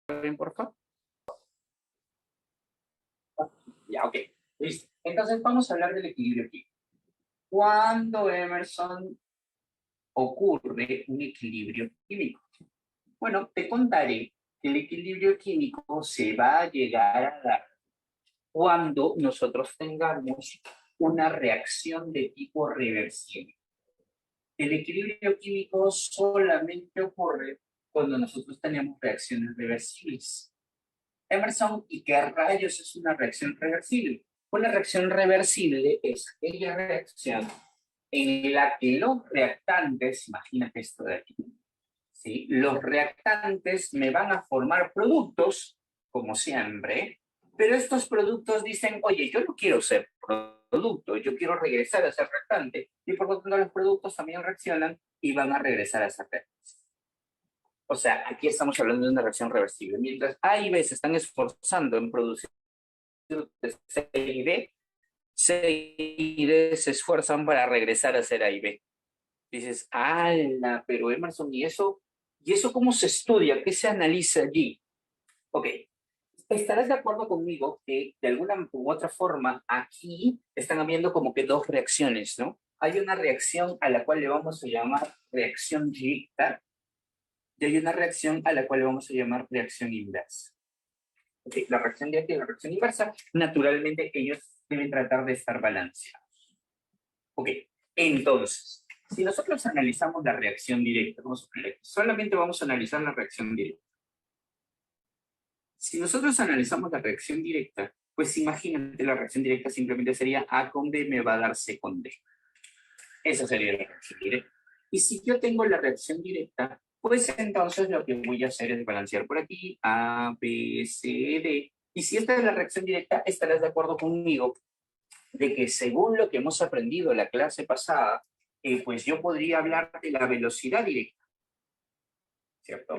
bien, por favor? Ya, ok. Listo. Entonces vamos a hablar del equilibrio químico. ¿Cuándo, Emerson, ocurre un equilibrio químico? Bueno, te contaré que el equilibrio químico se va a llegar a dar cuando nosotros tengamos una reacción de tipo reversible. El equilibrio químico solamente ocurre cuando nosotros tenemos reacciones reversibles. Emerson, ¿y qué rayos es una reacción reversible? Una reacción reversible es aquella reacción en la que los reactantes, imagínate esto de aquí, ¿sí? Los reactantes me van a formar productos, como siempre, pero estos productos dicen, oye, yo no quiero ser producto, yo quiero regresar a ser reactante, y por lo tanto los productos también reaccionan y van a regresar a ser reactantes. O sea, aquí estamos hablando de una reacción reversible. Mientras A y B se están esforzando en producir C y D, C y D se esfuerzan para regresar a ser A y B. Dices, ¡ala! Pero Emerson, ¿y eso cómo se estudia? ¿Qué se analiza allí? Ok, estarás de acuerdo conmigo que de alguna u otra forma aquí están habiendo como que dos reacciones, ¿no? Hay una reacción a la cual le vamos a llamar reacción directa y hay una reacción a la cual le vamos a llamar reacción inversa. Okay, la reacción directa y la reacción inversa, naturalmente ellos deben tratar de estar balanceados. Ok, entonces, si nosotros analizamos la reacción directa, solamente vamos a analizar la reacción directa. Si nosotros analizamos la reacción directa, pues imagínate, la reacción directa simplemente sería A con D me va a dar C con D. Esa sería la reacción directa. Y si yo tengo la reacción directa, pues entonces lo que voy a hacer es balancear por aquí A, B, C, D. Y si esta es la reacción directa, estarás de acuerdo conmigo de que según lo que hemos aprendido en la clase pasada, pues yo podría hablar de la velocidad directa, ¿cierto?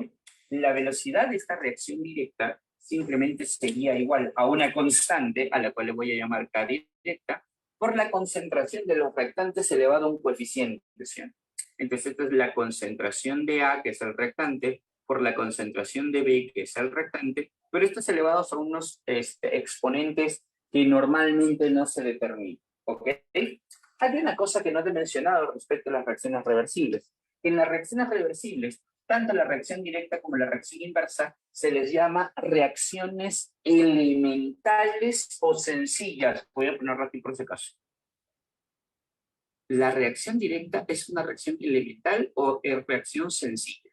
La velocidad de esta reacción directa simplemente sería igual a una constante, a la cual le voy a llamar K directa, por la concentración de los reactantes elevado a un coeficiente, ¿sí? Entonces, esta es la concentración de A, que es el reactante, por la concentración de B, que es el reactante, pero estos elevados a unos exponentes que normalmente no se determinan, ¿ok? Hay una cosa que no te he mencionado respecto a las reacciones reversibles. En las reacciones reversibles, tanto la reacción directa como la reacción inversa se les llama reacciones elementales o sencillas. Voy a ponerlo aquí por si acaso. La reacción directa es una reacción elemental o reacción sencilla.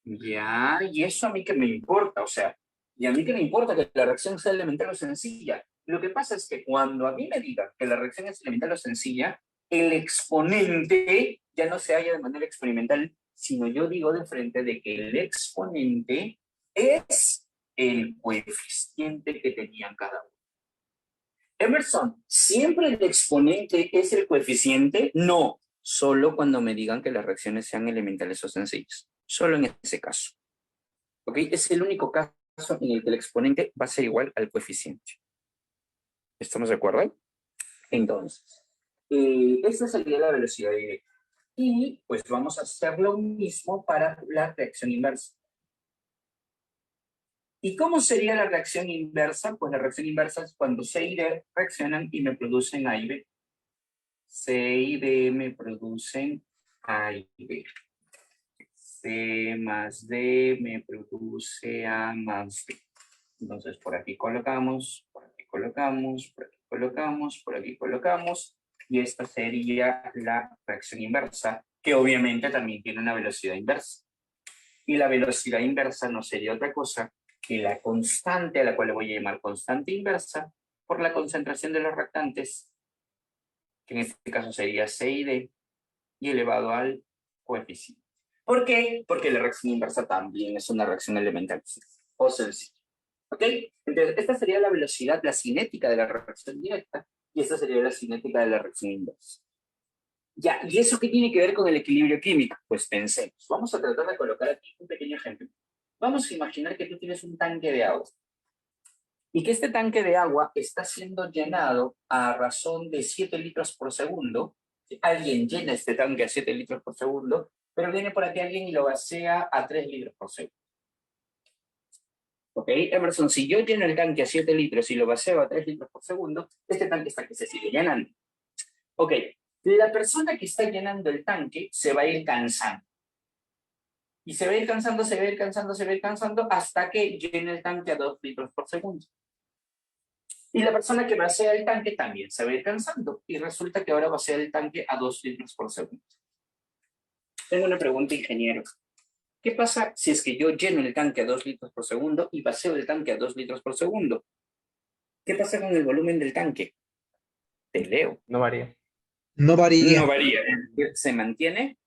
Ya, y eso a mí que me importa, o sea, y a mí que me importa que la reacción sea elemental o sencilla. Lo que pasa es que cuando a mí me digan que la reacción es elemental o sencilla, el exponente ya no se halla de manera experimental, sino yo digo de frente de que el exponente es el coeficiente que tenían cada uno. Emerson, ¿siempre el exponente es el coeficiente? No, solo cuando me digan que las reacciones sean elementales o sencillas. Solo en ese caso. ¿Ok? Es el único caso en el que el exponente va a ser igual al coeficiente. ¿Estamos de acuerdo? Entonces, esta sería la velocidad directa. Y pues vamos a hacer lo mismo para la reacción inversa. ¿Y cómo sería la reacción inversa? Pues la reacción inversa es cuando C y D reaccionan y me producen A y B. C y D me producen A y B. C más D me produce A más D. Entonces por aquí colocamos, por aquí colocamos, por aquí colocamos, por aquí colocamos, y esta sería la reacción inversa, que obviamente también tiene una velocidad inversa. Y la velocidad inversa no sería otra cosa que la constante, a la cual le voy a llamar constante inversa, por la concentración de los reactantes, que en este caso sería C y D, y elevado al coeficiente. ¿Por qué? Porque la reacción inversa también es una reacción elemental o sencilla. ¿Ok? Entonces, esta sería la velocidad, la cinética de la reacción directa, y esta sería la cinética de la reacción inversa. Ya, ¿y eso qué tiene que ver con el equilibrio químico? Pues pensemos. Vamos a tratar de colocar aquí un pequeño ejemplo. Vamos a imaginar que tú tienes un tanque de agua y que este tanque de agua está siendo llenado a razón de 7 litros por segundo. Alguien llena este tanque a 7 litros por segundo, pero viene por aquí alguien y lo vacía a 3 litros por segundo. ¿Ok? Emerson, si yo lleno el tanque a 7 litros y lo vacío a 3 litros por segundo, este tanque está que se sigue llenando. Ok, la persona que está llenando el tanque se va a ir cansando. Y se va a ir cansando, se va a ir cansando, se va a ir cansando hasta que llene el tanque a 2 litros por segundo. Y la persona que vacía el tanque también se va a ir cansando. Y resulta que ahora vacía el tanque a 2 litros por segundo. Tengo una pregunta, ingeniero. ¿Qué pasa si es que yo lleno el tanque a 2 litros por segundo y vacío el tanque a 2 litros por segundo? ¿Qué pasa con el volumen del tanque? Te leo. No varía. No No varía. varía. Se mantiene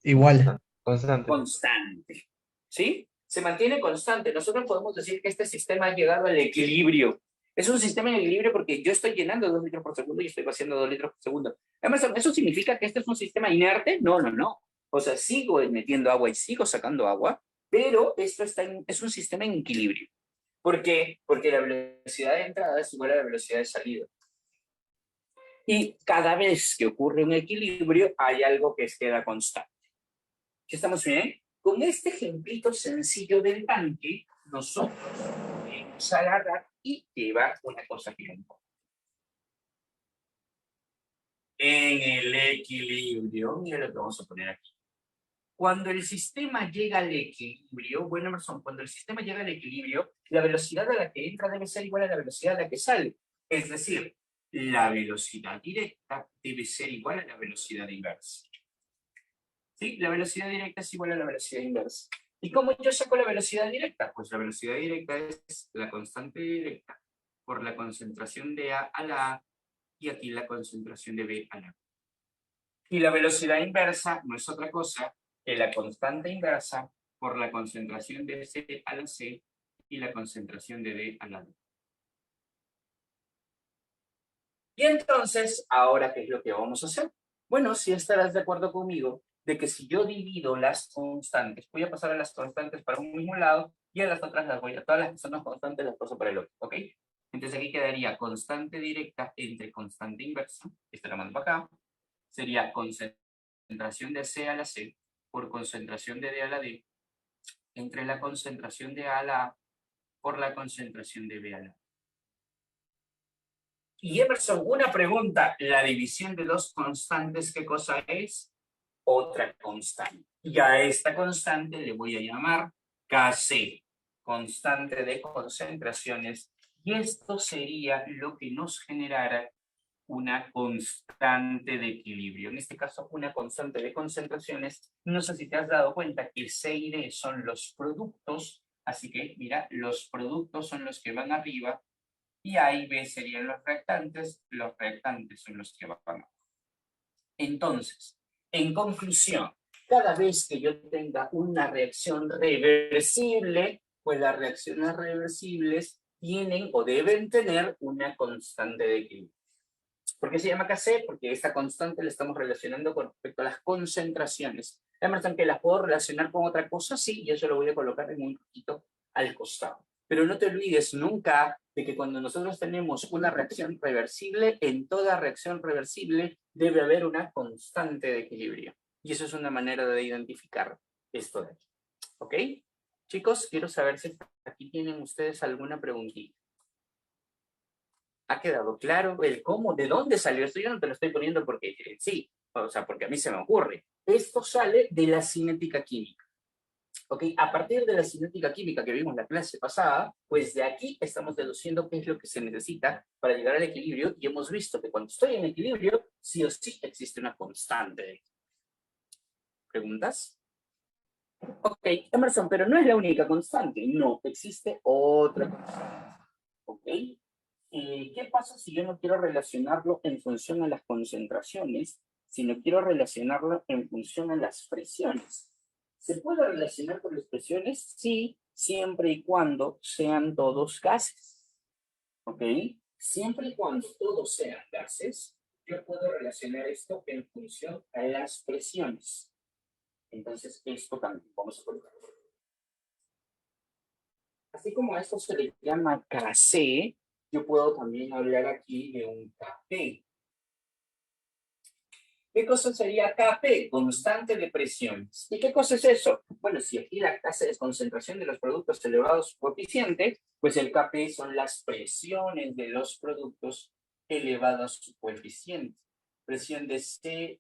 Igual. Constante. constante. ¿Sí? Se mantiene constante. Nosotros podemos decir que este sistema ha llegado al equilibrio. Es un sistema en equilibrio porque yo estoy llenando 2 litros por segundo y estoy vaciando 2 litros por segundo. Además, ¿eso significa que este es un sistema inerte? No, no, no. O sea, sigo metiendo agua y sigo sacando agua, pero esto es un sistema en equilibrio. ¿Por qué? Porque la velocidad de entrada es igual a la velocidad de salida. Y cada vez que ocurre un equilibrio, hay algo que queda constante. ¿Sí estamos bien? Con este ejemplito sencillo del tanque, nosotros podemos agarrar y llevar una cosa aquí un poco. En el equilibrio, mira lo que vamos a poner aquí. Cuando el sistema llega al equilibrio, bueno, Emerson, cuando el sistema llega al equilibrio, la velocidad a la que entra debe ser igual a la velocidad a la que sale. Es decir, la velocidad directa debe ser igual a la velocidad inversa. ¿Sí? La velocidad directa es igual a la velocidad inversa. ¿Y cómo yo saco la velocidad directa? Pues la velocidad directa es la constante directa por la concentración de A la A y aquí la concentración de B a la B. Y la velocidad inversa no es otra cosa que la constante inversa por la concentración de C a la C y la concentración de D a la D. Y entonces, ¿ahora qué es lo que vamos a hacer? Bueno, si estarás de acuerdo conmigo de que si yo divido las constantes, voy a pasar a las constantes para un mismo lado y a las otras las voy a, todas las que son las constantes las paso para el otro, ¿ok? Entonces aquí quedaría constante directa entre constante inversa, esta la mando para acá, sería concentración de C a la C por concentración de D a la D, entre la concentración de A a la A por la concentración de B a la A. Y Emerson, una pregunta, la división de dos constantes, ¿qué cosa es? Otra constante. Y a esta constante le voy a llamar Kc, constante de concentraciones, y esto sería lo que nos generara una constante de equilibrio. En este caso, una constante de concentraciones. No sé si te has dado cuenta que C y D son los productos, así que mira, los productos son los que van arriba y A y B serían los reactantes son los que van abajo. Entonces, en conclusión, cada vez que yo tenga una reacción reversible, pues las reacciones reversibles tienen o deben tener una constante de equilibrio. ¿Por qué se llama Kc? Porque esta constante la estamos relacionando con respecto a las concentraciones. Emerson, que las puedo relacionar con otra cosa, sí, y eso lo voy a colocar en un poquito al costado. Pero no te olvides nunca de que cuando nosotros tenemos una reacción reversible, en toda reacción reversible debe haber una constante de equilibrio. Y eso es una manera de identificar esto de aquí. ¿Ok? Chicos, quiero saber si aquí tienen ustedes alguna preguntita. ¿Ha quedado claro el cómo, de dónde salió esto? Yo no te lo estoy poniendo porque sí, o sea, porque a mí se me ocurre. Esto sale de la cinética química. ¿Ok? A partir de la cinética química que vimos en la clase pasada, pues de aquí estamos deduciendo qué es lo que se necesita para llegar al equilibrio y hemos visto que cuando estoy en equilibrio, sí o sí existe una constante. ¿Preguntas? Ok, Emerson, pero no es la única constante. No, existe otra constante. ¿Ok? ¿Qué pasa si yo no quiero relacionarlo en función a las concentraciones, sino quiero relacionarlo en función a las presiones? ¿Se puede relacionar con las presiones? Sí, siempre y cuando sean todos gases. ¿Ok? Siempre y cuando todos sean gases, yo puedo relacionar esto en función a las presiones. Entonces, esto también vamos a colocar. Así como a esto se le llama Kc, yo puedo también hablar aquí de un Kp. ¿Qué cosa sería Kp? Constante de presiones. ¿Y qué cosa es eso? Bueno, si aquí la tasa de concentración de los productos elevado a su coeficiente, pues el Kp son las presiones de los productos elevado a su coeficiente. Presión de C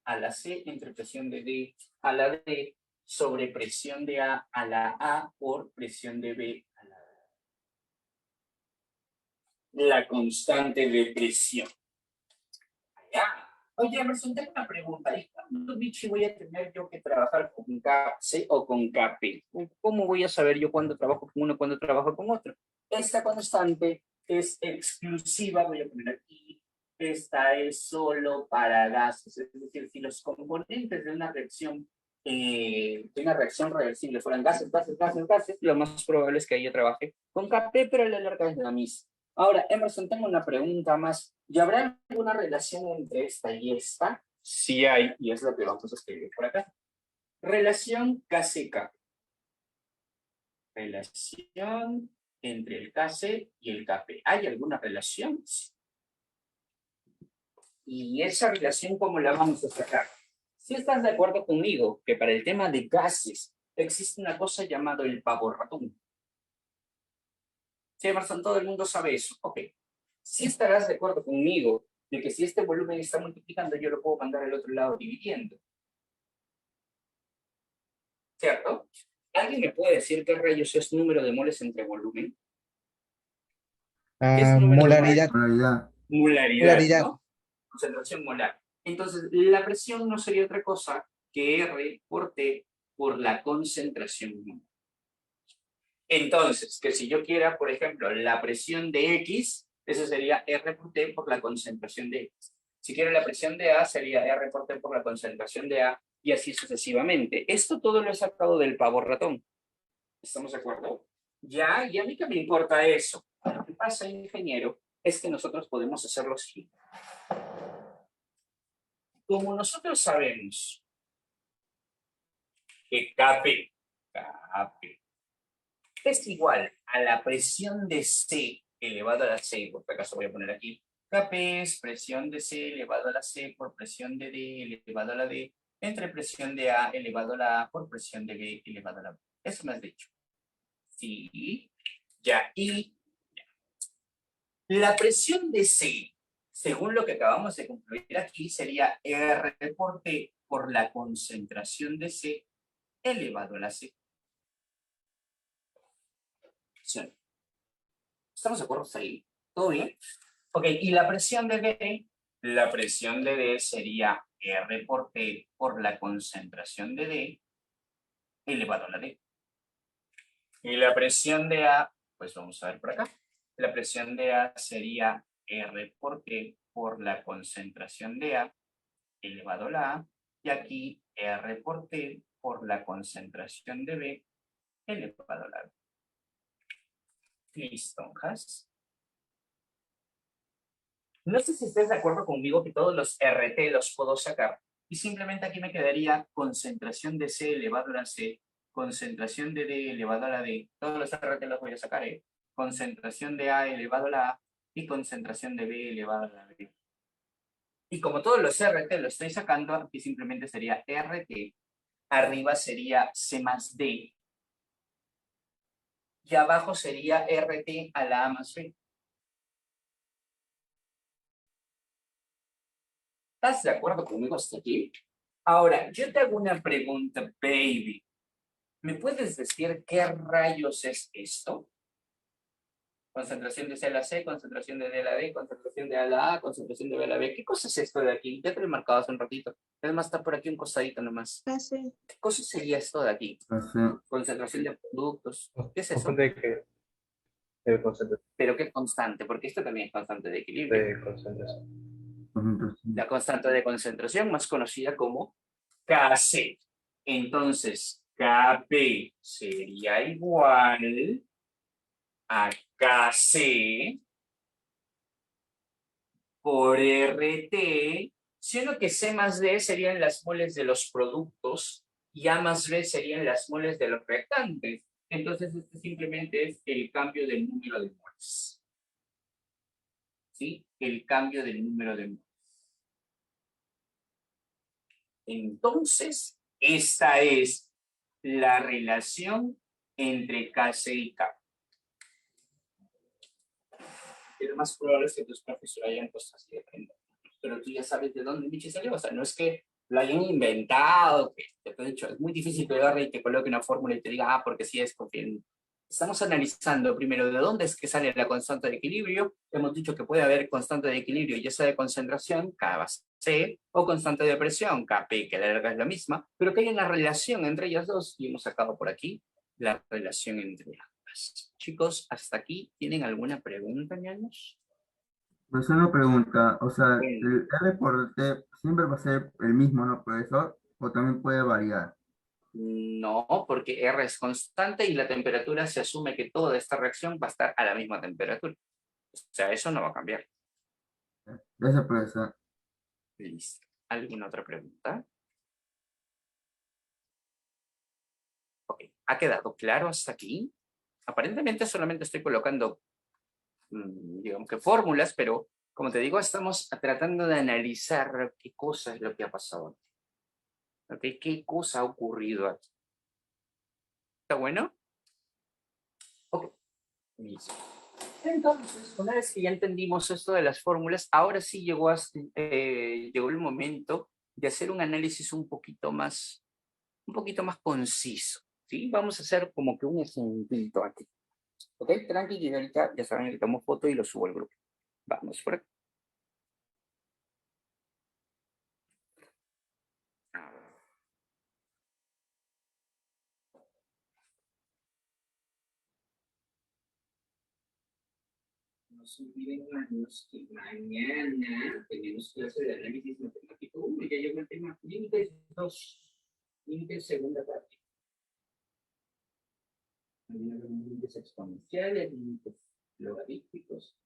a la C entre presión de D a la D sobre presión de A la A por presión de B a la D. La constante de presión. Ya. Oye, Emerson, tengo una pregunta. ¿Y cuándo, Vichy, voy a tener yo que trabajar con KC o con KP? ¿Cómo voy a saber yo cuándo trabajo con uno, cuándo trabajo con otro? Esta constante es exclusiva, voy a poner aquí, esta es solo para gases. Es decir, si los componentes de una reacción reversible fueran gases, gases, gases, gases, lo más probable es que ahí yo trabaje con KP, pero la larga es la misma. Ahora, Emerson, tengo una pregunta más. ¿Y habrá alguna relación entre esta y esta? Sí hay, y es lo que vamos a escribir por acá. Relación KCK. Relación entre el KC y el KP. ¿Hay alguna relación? ¿Y esa relación cómo la vamos a sacar? Si estás de acuerdo conmigo que para el tema de gases existe una cosa llamada el pavo ratón. Sí, Emerson, todo el mundo sabe eso. Ok. Si estarás de acuerdo conmigo de que si este volumen está multiplicando, yo lo puedo mandar al otro lado dividiendo. ¿Cierto? ¿Alguien me puede decir qué rayos es número de moles entre volumen? ¿Qué es número de moles? Molaridad, Realidad. Molaridad, molaridad. ¿no? Concentración molar. Entonces, la presión no sería otra cosa que R por T por la concentración molar. Entonces, que si yo quiera, por ejemplo, la presión de X, eso sería R por T por la concentración de X. Si quiero la presión de A, sería R por T por la concentración de A, y así sucesivamente. Esto todo lo he sacado del pavo ratón. ¿Estamos de acuerdo? Ya, y a mí que me importa eso. Lo que pasa, ingeniero, es que nosotros podemos hacerlo así. Como nosotros sabemos que Kp es igual a la presión de C elevado a la C, por este caso voy a poner aquí, Kp es presión de C elevado a la C por presión de D elevado a la D, entre presión de A elevado a la A por presión de B elevado a la B. Eso me has dicho. Sí, ya, y la presión de C, según lo que acabamos de concluir aquí, sería R por T por la concentración de C elevado a la C. Sí. ¿Estamos de acuerdo hasta ahí? ¿Todo bien? Ok, y la presión de D, la presión de D sería R por T por la concentración de D elevado a la D. Y la presión de A, pues vamos a ver por acá. La presión de A sería R por T por la concentración de A elevado a la A. Y aquí R por T por la concentración de B elevado a la B. Listo, ¿has? No sé si estés de acuerdo conmigo que todos los RT los puedo sacar. Y simplemente aquí me quedaría concentración de C elevado a la C, concentración de D elevado a la D. Todos los RT los voy a sacar, ¿eh? Concentración de A elevado a la A y concentración de B elevado a la B. Y como todos los RT los estoy sacando, aquí simplemente sería RT. Arriba sería C más D. Y abajo sería RT a la A más B. ¿Estás de acuerdo conmigo hasta aquí? Ahora, yo te hago una pregunta, baby. ¿Me puedes decir qué rayos es esto? Concentración de C a la C, concentración de D a la D, concentración de A a la A, concentración de B a la B. ¿Qué cosa es esto de aquí? Ya te lo he marcado hace un ratito. Además está por aquí un costadito nomás. ¿Qué cosa sería esto de aquí? Concentración de productos. ¿Qué es eso? ¿De qué? De concentración. Pero qué constante, porque esto también es constante de equilibrio. De concentración. La constante de concentración, más conocida como Kc. Entonces, Kp sería igual a Kc por RT, siendo que C más D serían las moles de los productos y A más B serían las moles de los reactantes. Entonces, este simplemente es el cambio del número de moles. ¿Sí? El cambio del número de moles. Entonces, esta es la relación entre KC y K. Y lo más probable es que tus profesores hayan puesto así de frente. Pero tú ya sabes de dónde Michi salió. O sea, no es que lo hayan inventado. Que te he dicho, es muy difícil que agarre y te coloque una fórmula y te diga, ah, porque sí es, porque estamos analizando primero de dónde es que sale la constante de equilibrio. Hemos dicho que puede haber constante de equilibrio, ya sea de concentración, Kc, o constante de presión, Kp, que la larga es la misma, pero que hay una relación entre ellas dos, y hemos sacado por aquí la relación entre ambas. Chicos, hasta aquí, ¿tienen alguna pregunta, ñaños? Pues una pregunta, o sea, Bueno, ¿el R por T siempre va a ser el mismo, ¿no, profesor? ¿O también puede variar? no, porque R es constante y la temperatura se asume que toda esta reacción va a estar a la misma temperatura. O sea, eso no va a cambiar. Gracias, profesor. Listo. ¿Alguna otra pregunta? Ok. ¿Ha quedado claro hasta aquí? Aparentemente solamente estoy colocando, digamos que fórmulas, pero como te digo, estamos tratando de analizar qué cosa es lo que ha pasado. ¿Ok? ¿Qué cosa ha ocurrido aquí? ¿Está bueno? Ok. Listo. Entonces, una vez que ya entendimos esto de las fórmulas, ahora sí llegó el momento de hacer un análisis un poquito más conciso, ¿sí? Vamos a hacer como que un ejemplito aquí, ¿ok? Tranquilo, y ahorita ya saben que tomo foto y lo subo al grupo. Vamos por aquí. No se olviden, hermanos, que mañana tenemos clase de análisis matemático 1, ya llegó el tema límites 2, límites segunda parte. Límites exponenciales, límites logarítmicos,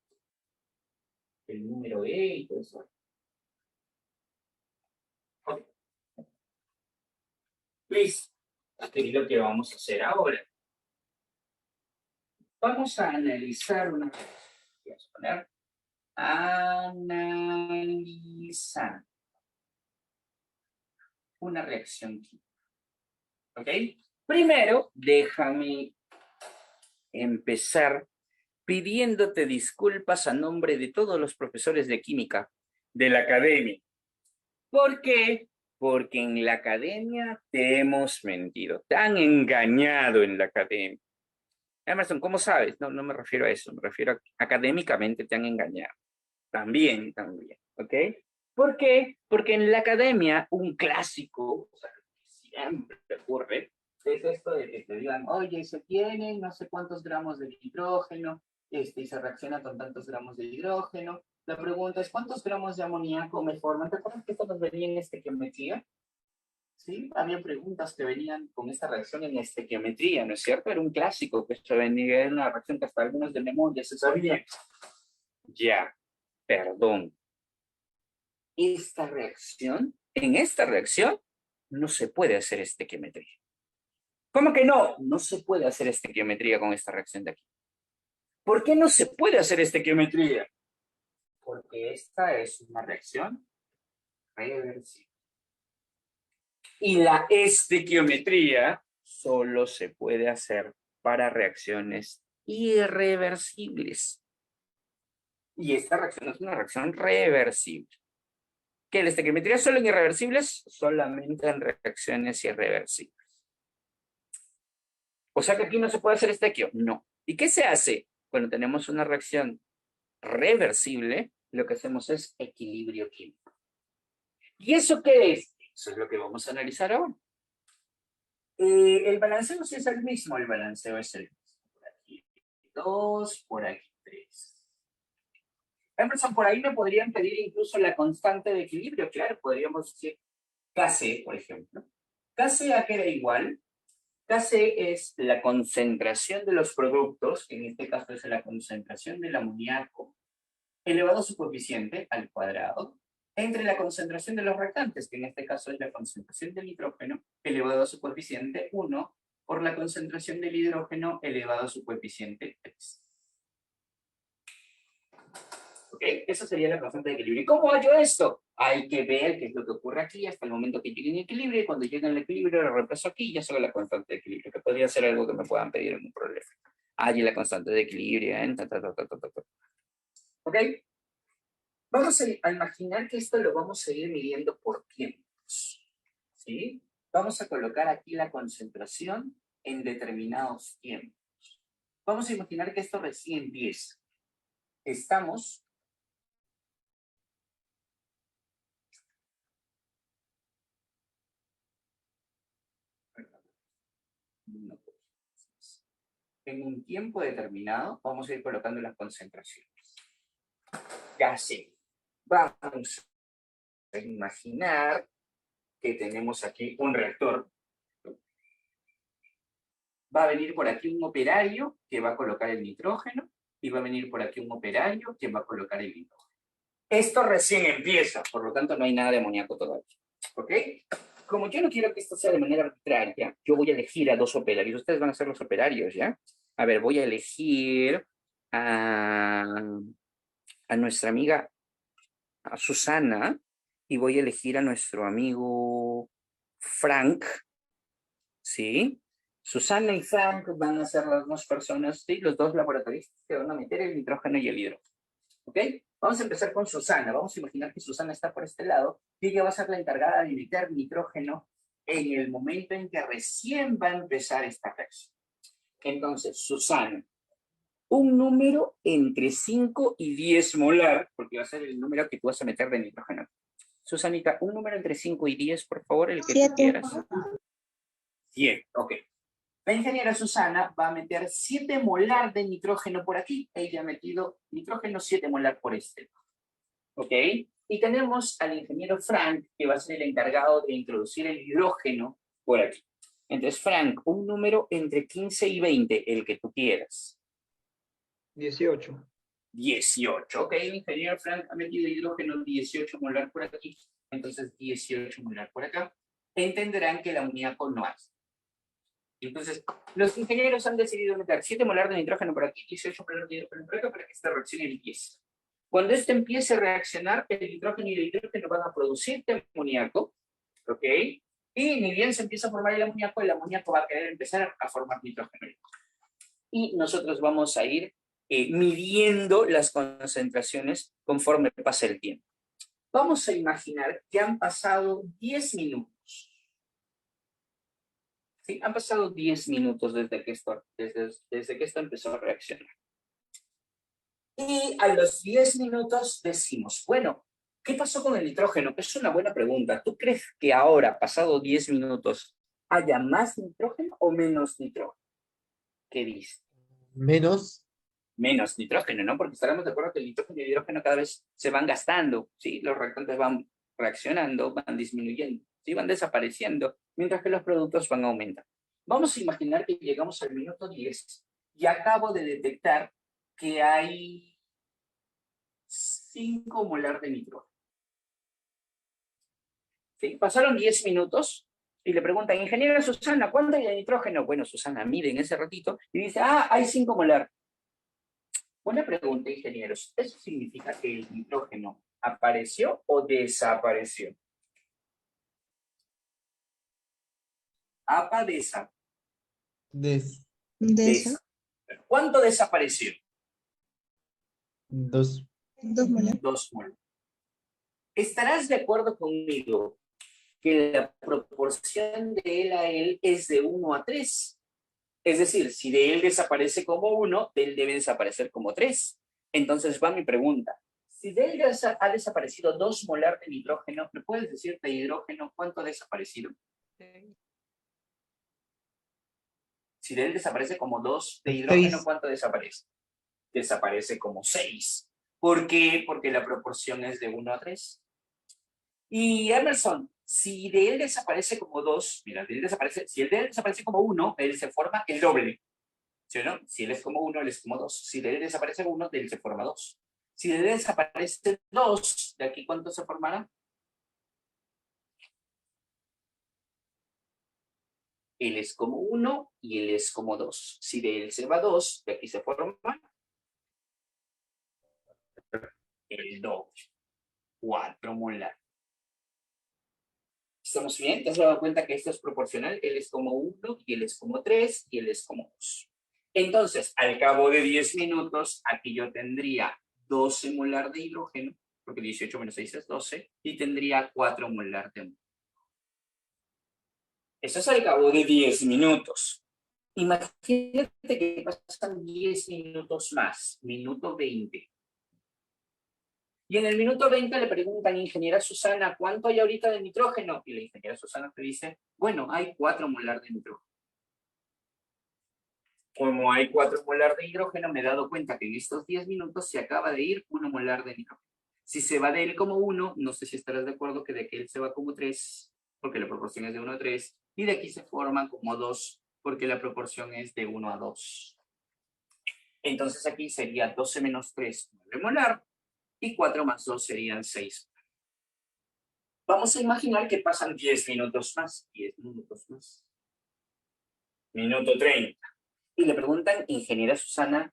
el número E y todo eso. Ok. Listo. Esto es lo que vamos a hacer ahora. Vamos a analizar una cosa. Vamos a poner analizar una reacción química. ¿Ok? Primero, déjame empezar pidiéndote disculpas a nombre de todos los profesores de química de la academia. ¿Por qué? Porque en la academia te hemos mentido, te han engañado en la academia. Emerson, ¿cómo sabes? No, no me refiero a eso, me refiero a académicamente te han engañado. También, ¿ok? ¿Por qué? Porque en la academia un clásico, o sea, siempre ocurre, es esto de que te digan, oye, se tienen no sé cuántos gramos de hidrógeno, y se reacciona con tantos gramos de hidrógeno. La pregunta es, ¿cuántos gramos de amoníaco me forman? ¿Te acuerdas que esto nos venía en estequiometría? ¿Sí? Había preguntas que venían con esta reacción en estequiometría, ¿no es cierto? Era un clásico que se venía, era una reacción que hasta algunos de memoria se sabían. Ya, perdón. En esta reacción, no se puede hacer estequiometría. ¿Cómo que no? No se puede hacer estequiometría con esta reacción de aquí. ¿Por qué no se puede hacer estequiometría? Porque esta es una reacción reversible. Y la estequiometría solo se puede hacer para reacciones irreversibles. Y esta reacción es una reacción reversible. ¿Qué? ¿La estequiometría solo en irreversibles? Solamente en reacciones irreversibles. O sea que aquí no se puede hacer estequio. No. ¿Y qué se hace? Cuando tenemos una reacción reversible, lo que hacemos es equilibrio químico. ¿Y eso qué es? Eso es lo que vamos a analizar ahora. El balanceo sí es el mismo, el balanceo es el mismo. Por aquí 2, por aquí 3. Emerson, por ahí me podrían pedir incluso la constante de equilibrio, claro, podríamos decir Kc, por ejemplo. Kc a qué era igual. Kc es la concentración de los productos, que en este caso es la concentración del amoníaco, elevado a su coeficiente al cuadrado, entre la concentración de los reactantes, que en este caso es la concentración del nitrógeno, elevado a su coeficiente 1, por la concentración del hidrógeno elevado a su coeficiente 3. ¿Ok? Esa sería la constante de equilibrio. ¿Y cómo hallo esto? Hay que ver qué es lo que ocurre aquí hasta el momento que llegue en equilibrio, y cuando llegue en el equilibrio lo reemplazo aquí y ya solo la constante de equilibrio, que podría ser algo que me puedan pedir en un problema. Allí la constante de equilibrio, ¿eh? ¿Ok? Vamos a imaginar que esto lo vamos a ir midiendo por tiempos. ¿Sí? Vamos a colocar aquí la concentración en determinados tiempos. Vamos a imaginar que esto recién empieza. Estamos en un tiempo determinado, vamos a ir colocando las concentraciones. Ya sé. Vamos a imaginar que tenemos aquí un reactor. Va a venir por aquí un operario que va a colocar el nitrógeno y va a venir por aquí un operario que va a colocar el nitrógeno. Esto recién empieza, por lo tanto no hay nada de amoníaco todavía. ¿Ok? Como yo no quiero que esto sea de manera arbitraria, yo voy a elegir a 2 operarios. Ustedes van a ser los operarios, ¿ya? A ver, voy a elegir a nuestra amiga a Susana y voy a elegir a nuestro amigo Frank, ¿sí? Susana y Frank van a ser las 2 personas, ¿sí? Los 2 laboratoristas que van a meter el nitrógeno y el hidrógeno. ¿Ok? Vamos a empezar con Susana. Vamos a imaginar que Susana está por este lado y ella va a ser la encargada de meter nitrógeno en el momento en que recién va a empezar esta reacción. Entonces, Susana, un número entre 5 y 10 molar, porque va a ser el número que tú vas a meter de nitrógeno. Susanita, un número entre 5 y 10, por favor, el que tú 7. quieras. 100, ok. La ingeniera Susana va a meter 7 molar de nitrógeno por aquí. Ella ha metido nitrógeno 7 molar por este. ¿Ok? Y tenemos al ingeniero Frank, que va a ser el encargado de introducir el hidrógeno por aquí. Entonces, Frank, un número entre 15 y 20, el que tú quieras. 18. 18, ¿ok? El ingeniero Frank ha metido hidrógeno 18 molar por aquí. Entonces, 18 molar por acá. Entenderán que el amoníaco no hay. Entonces, los ingenieros han decidido meter 7 molar de nitrógeno por aquí, 18 molar de hidrógeno por acá, para que esta reacción empiece. Cuando esto empiece a reaccionar, el nitrógeno y el hidrógeno van a producir amoníaco, ¿ok? Y ni bien se empieza a formar el amoníaco va a querer empezar a formar nitrógeno. Y nosotros vamos a ir midiendo las concentraciones conforme pasa el tiempo. Vamos a imaginar que han pasado 10 minutos. ¿Sí? Han pasado 10 minutos desde que esto empezó a reaccionar. Y a los 10 minutos decimos, bueno, ¿qué pasó con el nitrógeno? Es una buena pregunta. ¿Tú crees que ahora, pasado 10 minutos, haya más nitrógeno o menos nitrógeno? ¿Qué dices? Menos. Menos nitrógeno, ¿no? Porque estaremos de acuerdo que el nitrógeno y el hidrógeno cada vez se van gastando, ¿sí? Los reactantes van reaccionando, van disminuyendo, ¿sí? Van desapareciendo, mientras que los productos van aumentando. Vamos a imaginar que llegamos al minuto 10 y acabo de detectar que hay 5 molar de nitrógeno. ¿Sí? Pasaron 10 minutos y le preguntan, ingeniera Susana, ¿cuánto hay de nitrógeno? Bueno, Susana mide en ese ratito y dice, hay 5 molar. Una pregunta, ingenieros. ¿Eso significa que el nitrógeno apareció o desapareció? APA Desa. ¿Cuánto desapareció? 2. 2 molar. 2 molar. ¿Estarás de acuerdo conmigo que la proporción de él a él es de 1 a 3? Es decir, si de él desaparece como 1, de él debe desaparecer como 3. Entonces va mi pregunta. Si de él ha desaparecido 2 molar de nitrógeno, ¿me puedes decir de hidrógeno cuánto ha desaparecido? Si de él desaparece como 2 de hidrógeno, 6. ¿cuánto desaparece? Desaparece como 6. ¿Por qué? Porque la proporción es de 1 a 3. Y Emerson, si de él desaparece como 2, mira, si el de él desaparece como 1, él se forma el doble. ¿Sí o no? Si él es como 1, él es como 2. Si de él desaparece 1, de él se forma 2. Si de él desaparece 2, ¿de aquí cuánto se formará? Él es como 1 y él es como 2. Si de él se va 2, de aquí se forma el doble. 4 molar. ¿Estamos bien? ¿Te has dado cuenta que esto es proporcional? Él es como 1, y él es como 3, y él es como 2. Entonces, al cabo de 10 minutos, aquí yo tendría 12 molar de hidrógeno, porque 18 menos 6 es 12, y tendría 4 molar de amonio. Eso es al cabo de 10 minutos. Imagínate que pasan 10 minutos más, minuto 20. Y en el minuto 20 le preguntan, ingeniera Susana, ¿cuánto hay ahorita de nitrógeno? Y la ingeniera Susana te dice, bueno, hay 4 molar de nitrógeno. Como hay 4 molar de hidrógeno, me he dado cuenta que en estos 10 minutos se acaba de ir 1 molar de nitrógeno. Si se va de él como 1, no sé si estarás de acuerdo que de aquí él se va como 3, porque la proporción es de 1 a 3, y de aquí se forma como 2, porque la proporción es de 1 a 2. Entonces aquí sería 12 menos 3, 9 molar, y 4 más 2 serían 6. Vamos a imaginar que pasan 10 minutos más, 10 minutos más. Minuto 30. Y le preguntan, ingeniera Susana,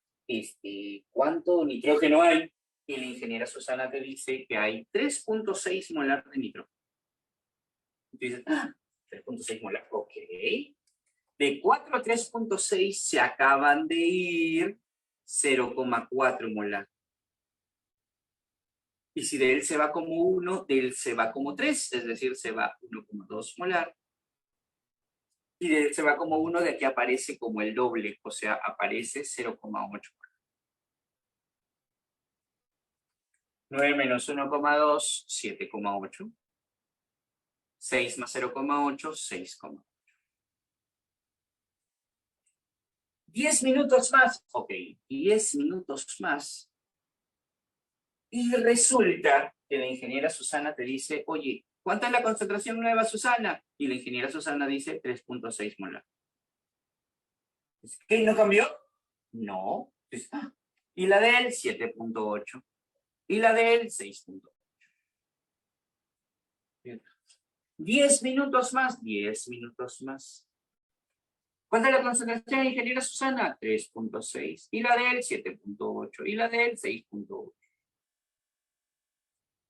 ¿cuánto nitrógeno hay? Y la ingeniera Susana te dice que hay 3.6 molar de nitrógeno. Y tú dices, 3.6 molar, ok. De 4 a 3.6 se acaban de ir 0,4 molar. Y si de él se va como 1, de él se va como 3, es decir, se va 1,2 molar. Y de él se va como 1, de aquí aparece como el doble, o sea, aparece 0,8. 9 menos 1,2, 7,8. 6 más 0,8, 6,8. 10 minutos más, ok, 10 minutos más. Y resulta que la ingeniera Susana te dice, oye, ¿cuánta es la concentración nueva, Susana? Y la ingeniera Susana dice 3.6 molar. ¿Qué? ¿No cambió? No. Y la de él, 7.8. Y la de él, 6.8. 10 minutos más, 10 minutos más. ¿Cuánta es la concentración, ingeniera Susana? 3.6. Y la de él, 7.8. Y la de él, 6.8.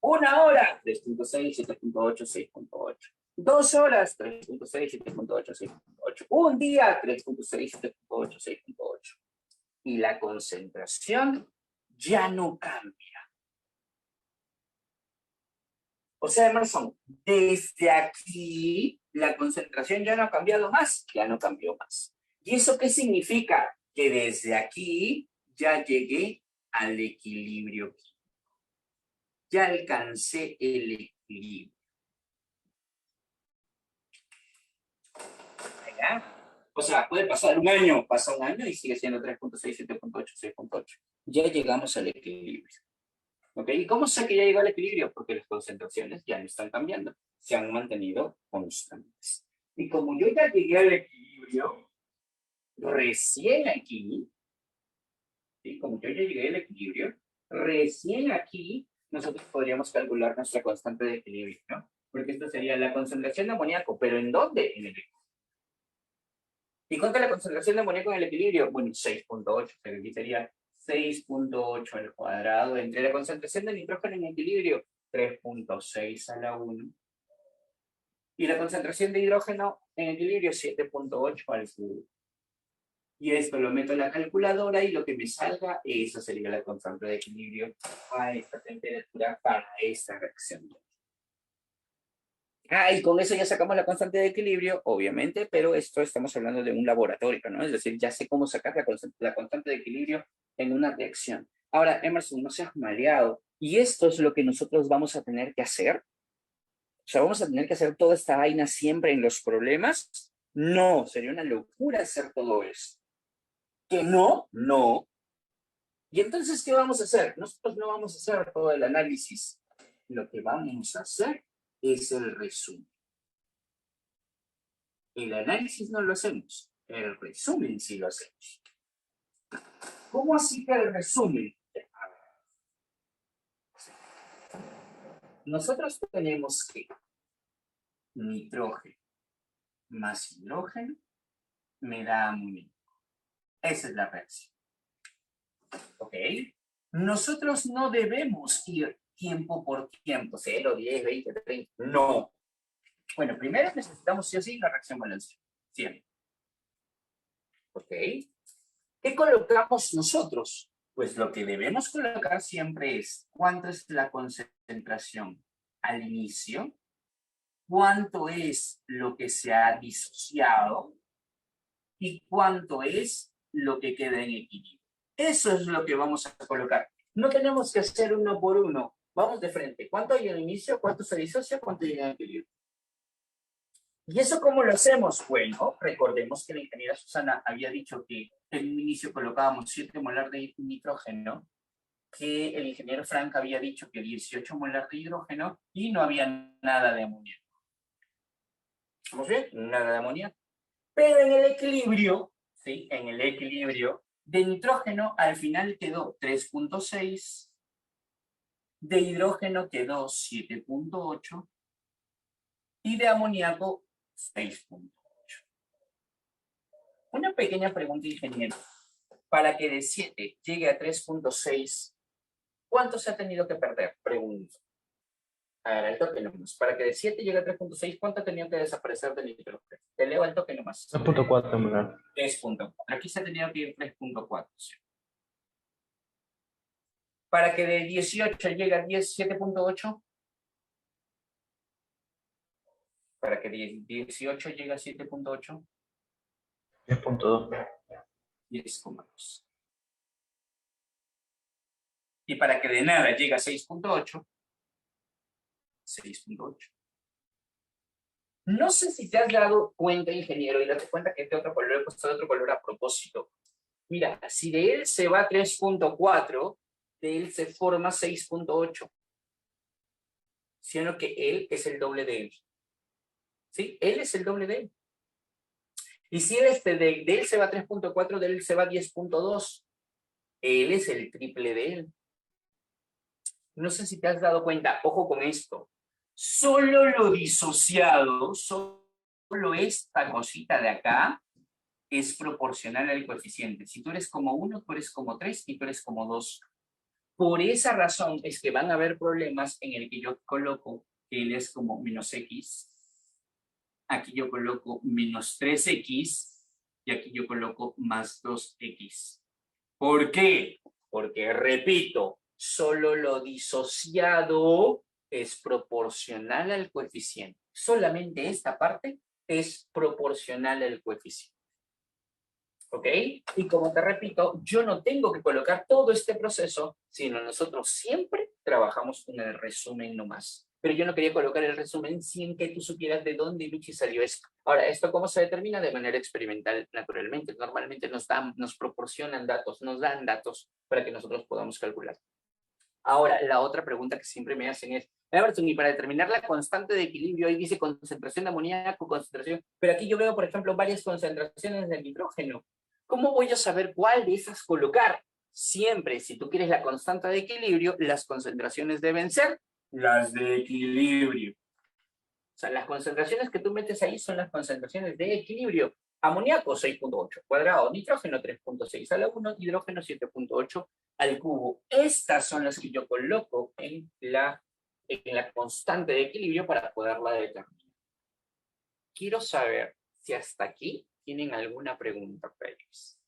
Una hora, 3.6, 7.8, 6.8. 2 horas, 3.6, 7.8, 6.8. Un día, 3.6, 7.8, 6.8. Y la concentración ya no cambia. O sea, Emerson, desde aquí la concentración ya no ha cambiado más, ya no cambió más. ¿Y eso qué significa? Que desde aquí ya llegué al equilibrio. Ya alcancé el equilibrio. ¿Ya? O sea, puede pasar un año, pasa un año y sigue siendo 3.6, 7.8, 6.8. Ya llegamos al equilibrio. ¿Ok? ¿Y cómo sé que ya llegó al equilibrio? Porque las concentraciones ya no están cambiando, se han mantenido constantes. Y como yo ya llegué al equilibrio, recién aquí, ¿sí? Como yo ya llegué al equilibrio, recién aquí nosotros podríamos calcular nuestra constante de equilibrio, ¿no? Porque esto sería la concentración de amoníaco, ¿pero en dónde? En el equilibrio. ¿Y cuánto es la concentración de amoníaco en el equilibrio? Bueno, 6.8, pero aquí sería 6.8 al cuadrado entre la concentración de nitrógeno en equilibrio, 3.6 a la 1. Y la concentración de hidrógeno en equilibrio, 7.8 al cubo. Y esto lo meto en la calculadora y lo que me salga, eso sería la constante de equilibrio a esta temperatura para esta reacción. Y con eso ya sacamos la constante de equilibrio, obviamente, pero esto estamos hablando de un laboratorio, ¿no? Es decir, ya sé cómo sacar la constante de equilibrio en una reacción. Ahora, Emerson, no seas maleado. ¿Y esto es lo que nosotros vamos a tener que hacer? O sea, ¿vamos a tener que hacer toda esta vaina siempre en los problemas? No, sería una locura hacer todo eso. ¿Que no? No. ¿Y entonces qué vamos a hacer? Nosotros no vamos a hacer todo el análisis. Lo que vamos a hacer es el resumen. El análisis no lo hacemos, el resumen sí lo hacemos. ¿Cómo así que el resumen? Nosotros tenemos que nitrógeno más hidrógeno me da amoníaco. Esa es la reacción. ¿Ok? Nosotros no debemos ir tiempo por tiempo, 0, 10, 20, 30. No. Bueno, primero necesitamos sí o sí la reacción balanceada. Siempre. ¿Ok? ¿Qué colocamos nosotros? Pues lo que debemos colocar siempre es cuánto es la concentración al inicio, cuánto es lo que se ha disociado y cuánto es lo que queda en equilibrio. Eso es lo que vamos a colocar. No tenemos que hacer uno por uno. Vamos de frente. ¿Cuánto hay al inicio? ¿Cuánto se disocia? ¿Cuánto llega en equilibrio? ¿Y eso cómo lo hacemos? Bueno, recordemos que la ingeniera Susana había dicho que en un inicio colocábamos 7 molar de nitrógeno, que el ingeniero Frank había dicho que 18 molar de hidrógeno y no había nada de amoníaco. ¿Estamos bien? Nada de amoníaco. Pero en el equilibrio, ¿sí? En el equilibrio de nitrógeno al final quedó 3.6, de hidrógeno quedó 7.8 y de amoníaco 6.8. Una pequeña pregunta, ingeniero. Para que de 7 llegue a 3.6, ¿cuánto se ha tenido que perder? Pregunto. A ver, al toque nomás. Para que de 7 llegue a 3.6, ¿cuánto ha tenido que desaparecer del nitrógeno? Te leo al toque nomás. 3.4, molar. 3.4. Aquí se ha tenido que ir 3.4. ¿Sí? Para que de 18 llegue a 7.8. Para que de 18 llegue a 7.8. 10.2. 10,2. Y para que de nada llegue a 6.8. 6.8. No sé si te has dado cuenta, ingeniero, y date cuenta que este otro color he puesto de otro color a propósito. Mira, si de él se va 3.4, de él se forma 6.8. Siendo que él es el doble de él. ¿Sí? Él es el doble de él. Y si él de él se va 3.4, de él se va 10.2. Él es el triple de él. No sé si te has dado cuenta, ojo con esto. Solo lo disociado, solo esta cosita de acá, es proporcional al coeficiente. Si tú eres como 1, tú eres como 3 y tú eres como 2. Por esa razón es que van a haber problemas en el que yo coloco que él es como menos x, aquí yo coloco menos 3x y aquí yo coloco más 2x. ¿Por qué? Porque, repito, solo lo disociado es proporcional al coeficiente. Solamente esta parte es proporcional al coeficiente. ¿Ok? Y como te repito, yo no tengo que colocar todo este proceso, sino nosotros siempre trabajamos con el resumen nomás. Pero yo no quería colocar el resumen sin que tú supieras de dónde Luchi salió esto. Ahora, ¿esto cómo se determina? De manera experimental, naturalmente. Normalmente nos proporcionan datos, nos dan datos para que nosotros podamos calcular. Ahora, la otra pregunta que siempre me hacen es, Everton, y para determinar la constante de equilibrio, ahí dice concentración de amoníaco, concentración, pero aquí yo veo, por ejemplo, varias concentraciones de nitrógeno. ¿Cómo voy a saber cuál de esas colocar? Siempre, si tú quieres la constante de equilibrio, las concentraciones deben ser las de equilibrio. O sea, las concentraciones que tú metes ahí son las concentraciones de equilibrio. Amoníaco 6.8 cuadrado, nitrógeno 3.6 a la 1, hidrógeno 7.8 al cubo. Estas son las que yo coloco en la constante de equilibrio para poderla determinar. Quiero saber si hasta aquí tienen alguna pregunta, Félix.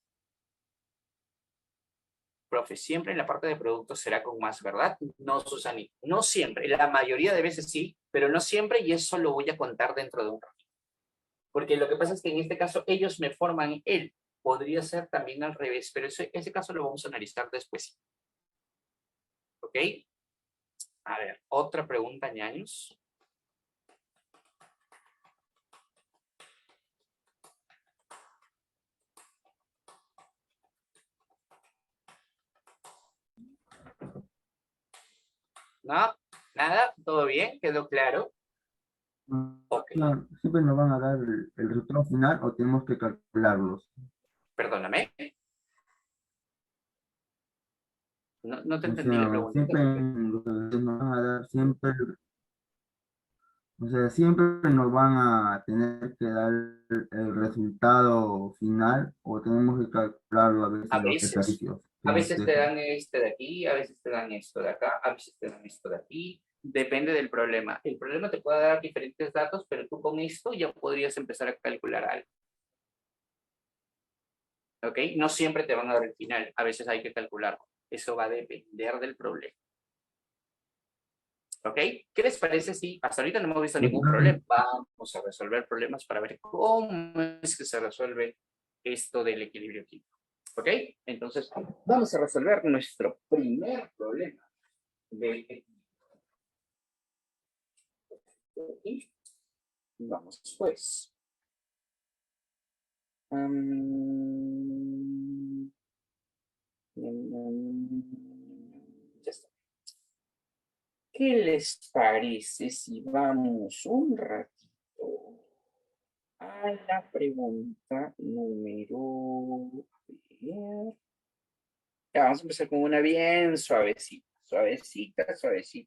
Profe, siempre en la parte de productos será con más, ¿verdad? No, Susani, no siempre. La mayoría de veces sí, pero no siempre, y eso lo voy a contar dentro de un ratito. Porque lo que pasa es que en este caso ellos me forman él. Podría ser también al revés, pero ese caso lo vamos a analizar después. ¿Ok? A ver, otra pregunta, ñaños. ¿No? ¿Nada? ¿Todo bien? ¿Quedó claro? Ok, No, siempre nos van a dar el resultado final o tenemos que calcularlos. perdóname. No te O entendí la sea, pregunta. siempre nos van a dar siempre, o sea, siempre nos van a tener que dar el resultado final o tenemos que calcularlo a veces A en los veces. ejercicios que A nos veces te dejan. dan este de aquí, a veces te dan esto de acá, a veces te dan esto de aquí, Depende del problema. El problema te puede dar diferentes datos, pero tú con esto ya podrías empezar a calcular algo. ¿Ok? No siempre te van a dar el final. A veces hay que calcularlo. Eso va a depender del problema. ¿Ok? ¿Qué les parece si hasta ahorita no hemos visto ningún problema? Vamos a resolver problemas para ver cómo es que se resuelve esto del equilibrio químico. ¿Ok? Entonces, vamos a resolver nuestro primer problema del equilibrio. Y vamos pues. Ya está. ¿Qué les parece si vamos un ratito a la pregunta número... a ver. Ya, vamos a empezar con una bien suavecita, suavecita, suavecita.